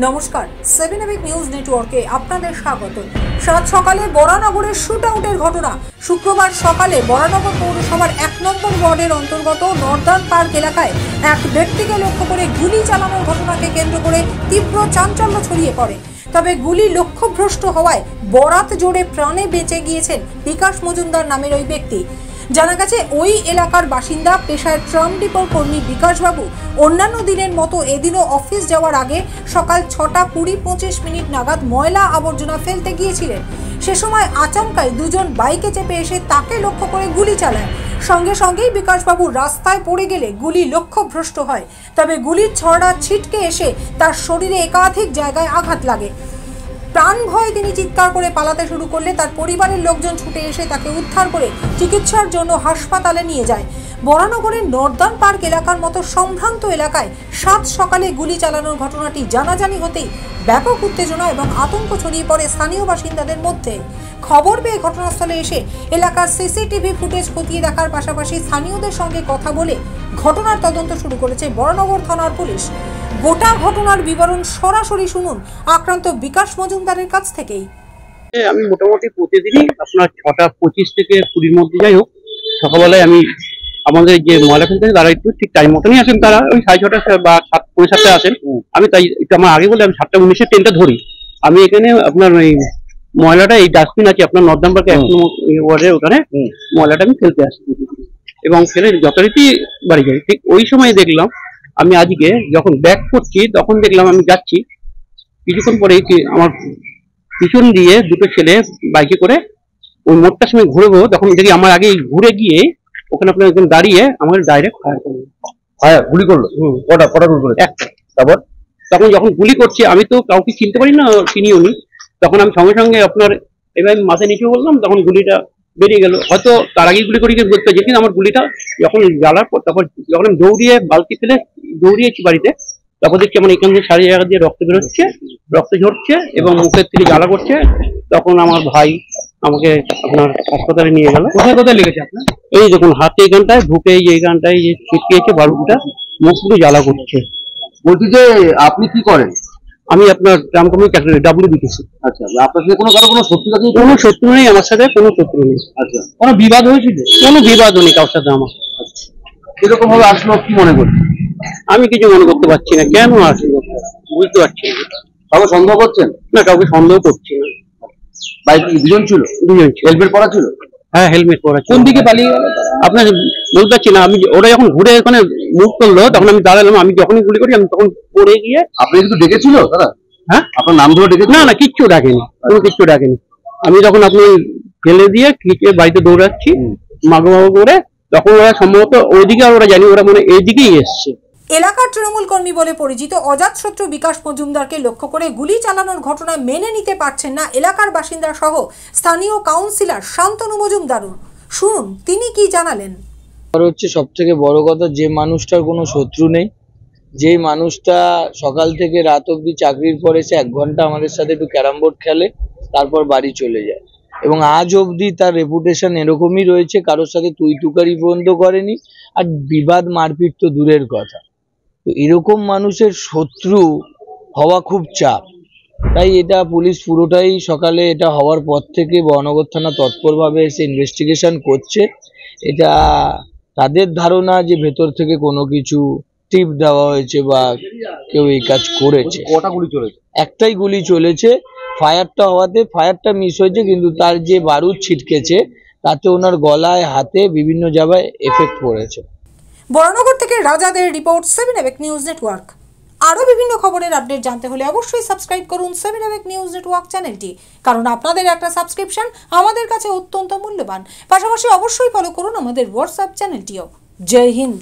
নমস্কার, 7 EPIC news নেটওয়ার্কে আপনাদের স্বাগত। সাত সকালে বরানগরের শুট আউটের ঘটনা। শুক্রবার সকালে বরানগর পৌরসভার 1 নম্বর ওয়ার্ডের অন্তর্গত নর্দার্ন পার্ক এলাকায় এক ব্যক্তিকে লক্ষ্য করে গুলি চালানোর ঘটনাকে কেন্দ্র করে তীব্র চাঞ্চল্য ছড়িয়ে পড়ে। তবে গুলি লক্ষ্যভ্রষ্ট হওয়ায় বরাত জোরে প্রাণে বেঁচে গিয়েছেন বিকাশ মজুমদার নামের ওই ব্যক্তি। জানা গেছে ওই এলাকার বাসিন্দা, পেশায় ট্রাম ডিপোর কর্মী বিকাশবাবু অন্যান্য দিনের মতো এদিনও অফিস যাওয়ার আগে সকাল 6টা 20-25 মিনিট নাগাদ ময়লা আবর্জনা ফেলতে গিয়েছিলেন। সে সময় আচমকাই দুজন বাইকে চেপে এসে তাকে লক্ষ্য করে গুলি চালায়। সঙ্গে সঙ্গেই বিকাশবাবু রাস্তায় পড়ে গেলে গুলি লক্ষ্যভ্রষ্ট হয়। তবে গুলির ছড়া ছিটকে এসে তার শরীরে একাধিক জায়গায় আঘাত লাগে। প্রাণ ভয়ে তিনি চিৎকার করে পালাতে শুরু করলে তার পরিবারের লোকজন ছুটে এসে তাকে উদ্ধার করে চিকিৎসার জন্য হাসপাতালে নিয়ে যায়। বরানগরের নর্দার্ন পার্ক এলাকার মতো সম্ভ্রান্ত এলাকায় সাত সকালে গুলি চালানোর ঘটনাটি জানাজানি হতেই ব্যাপক উত্তেজনা এবং আতঙ্ক ছড়িয়ে পড়ে স্থানীয় বাসিন্দাদের মধ্যে। খবর পেয়ে ঘটনাস্থলে এসে এলাকার সিসিটিভি ফুটেজ খতিয়ে দেখার পাশাপাশি স্থানীয়দের সঙ্গে কথা বলে ঘটনার তদন্ত শুরু করেছে বরানগর থানার পুলিশ। গোটা ঘটনার বিবরণ সরাসরি শুনুন আক্রান্ত বিকাশ মজুমদারের কাছ থেকেই। আমি মোটামুটি প্রতিদিনই আপনার 6টা 25 থেকে 20-র মধ্যে যাই হোক, সকালবেলায় আমি আমাদের যে ময়লা ফেলতে তারা একটু ঠিক টাইম মতনই আসেন। তারা ওই 6:30 বা 7:30 আসেন। আমি তাই একটু আমার আগে বলে আমি 7:19-এর ট্রেনটা ধরি। আমি এখানে আপনার ওই ময়লাটা, এই ডাস্টবিন আছে আপনার নর্দার্ন পার্কে 1 নম্বর ওয়ার্ডের ওখানে, ময়লাটা আমি ফেলতে আসি এবং ফেলে যথারীতি বাড়ি যাই। ঠিক ওই সময় দেখলাম, আমি আজকে যখন ব্যাক করছি তখন দেখলাম আমি যাচ্ছি, কিছুক্ষণ পরে আমার পিছন দিয়ে দুটো ছেলে বাইকে করে ওই মোড়টার সময় ঘুরবো, তখন দেখি আমার আগে ঘুরে গিয়ে ওখানে আপনার একজন দাঁড়িয়ে আমার ডাইরেক্ট ফায়ার করলো। গুলি করলো? কটা গুলি করলো? একটা। তারপর তখন যখন গুলি করছে আমি তো কাউকে চিনতে পারি না, চিনিও নি। তখন আমি সঙ্গে সঙ্গে আপনার এবার মাথায় নিচু বললাম, তখন গুলিটা বেরিয়ে গেল। হয়তো তার আগে গুলি করে বলতে চাই, কিন্তু আমার গুলিটা যখন জ্বালার পর তারপর যখন আমি দৌড়িয়ে বালতি ফেলে দৌড়িয়েছি বাড়িতে, তারপর দেখছি আমার এখান দিয়ে সারি জায়গা দিয়ে রক্ত বেরোচ্ছে, রক্ত ঝরছে এবং মুখের থেকে জ্বালা করছে। তখন আমার ভাই আমাকে আপনার হাসপাতালে নিয়ে গেল। কোথায় কোথায় লেগেছে আপনার? এই দেখুন হাতে এখানটায়, বুকে এইখানটায় যে ছিটকিয়েছে বারুদটা, মুখগুলো জ্বালা করছে। বলছি যে আপনি কি করেন? আমি আপনার ট্রাম কোম্পানি চাকরি, WBTC। আচ্ছা, আপনার সাথে কোনো শত্রু আছে? কোনো শত্রু নেই আমার সাথে, কোনো শত্রু নেই। আচ্ছা, কোনো বিবাদ হয়েছিল? কোনো বিবাদও নেই কারোর সাথে আমার। এরকম ভাবে আসলো, কি মনে করছেন? আমি কিছু মনে করতে পারছি না, কেন আসলো বুঝতে পারছি না। কাউকে সন্দেহ করছেন? না, কাউকে সন্দেহ করছি না। বাইকে দুজন ছিল? দুজন ছিল। হেলমেট পরা ছিল? হ্যাঁ, হেলমেট পরা ছিল। কোন দিকে পালিয়ে গেল আপনার বলতে পারছি না। আমি ওরা যখন ঘুরে ওখানে মুভ করলো তখন আমি দাঁড়ালাম। আমি যখনই গুলি করি আমি তখন পড়ে গিয়ে। আপনি কিন্তু ডেকেছিল দাদা? হ্যাঁ, আপনার নাম ধরে ডেকেছিল? না না, কিচ্ছু ডাকেনি, কোনো কিচ্ছু ডাকেনি। আমি যখন আপনি ফেলে দিয়ে খিচে বাড়িতে দৌড়াচ্ছি মাগো করে, তখন ওরা সম্ভবত ওইদিকে, আর ওরা জানি ওরা মানে এইদিকেই এসছে। এলাকার তৃণমূল কর্মী বলে পরিচিত অজাতশত্রু বিকাশ মজুমদারকে লক্ষ্য করে গুলি চালানোর ঘটনা মেনে নিতে পারছেন না এলাকার বাসিন্দা সহ স্থানীয় কাউন্সিলর শান্তনু মজুমদারও। শুনুন তিনি কি জানালেন। হচ্ছে সব থেকে বড় কথা, যে মানুষটার কোনো শত্রু নেই, যে মানুষটা সকাল থেকে রাত অবধি চাকরির পরে সে 1 ঘন্টা আমাদের সাথে একটু ক্যারাম বোর্ড খেলে, তারপর বাড়ি চলে যায়, এবং আজ অবধি তার রেপুটেশন এরকমই রয়েছে, কারোর সাথে তুই তুকারি পর্যন্ত করেনি, আর বিবাদ মারপিট তো দূরের কথা। তো এরকম মানুষের শত্রু হওয়া খুব চাপ। তাই এটা পুলিশ পুরোটাই সকালে এটা হওয়ার পর থেকে বরানগর থানা তৎপরভাবে এসে ইনভেস্টিগেশন করছে। এটা তাদের ধারণা যে ভেতর থেকে কোনো কিছু টিপ দেওয়া হয়েছে বা কেউ এই কাজ করেছে। কটা গুলি চলেছে? একটাই গুলি চলেছে। ফায়ারটা হওয়াতে ফায়ারটা মিস হয়েছে, কিন্তু তার যে বারুদ ছিটকেছে তাতে ওনার গলায়, হাতে বিভিন্ন জায়গায় এফেক্ট পড়েছে। বরানগর থেকে রাজাদের রিপোর্ট, 7 এবিক নিউজ নেটওয়ার্ক। আরও বিভিন্ন খবরের আপডেট জানতে হলে অবশ্যই সাবস্ক্রাইব করুন 7 এবিক নিউজ নেটওয়ার্ক চ্যানেলটি, কারণ আপনাদের একটা সাবস্ক্রিপশন আমাদের কাছে অত্যন্ত মূল্যবান। পাশাপাশি অবশ্যই ফলো করুন আমাদের হোয়াটসঅ্যাপ চ্যানেলটিও। জয় হিন্দ।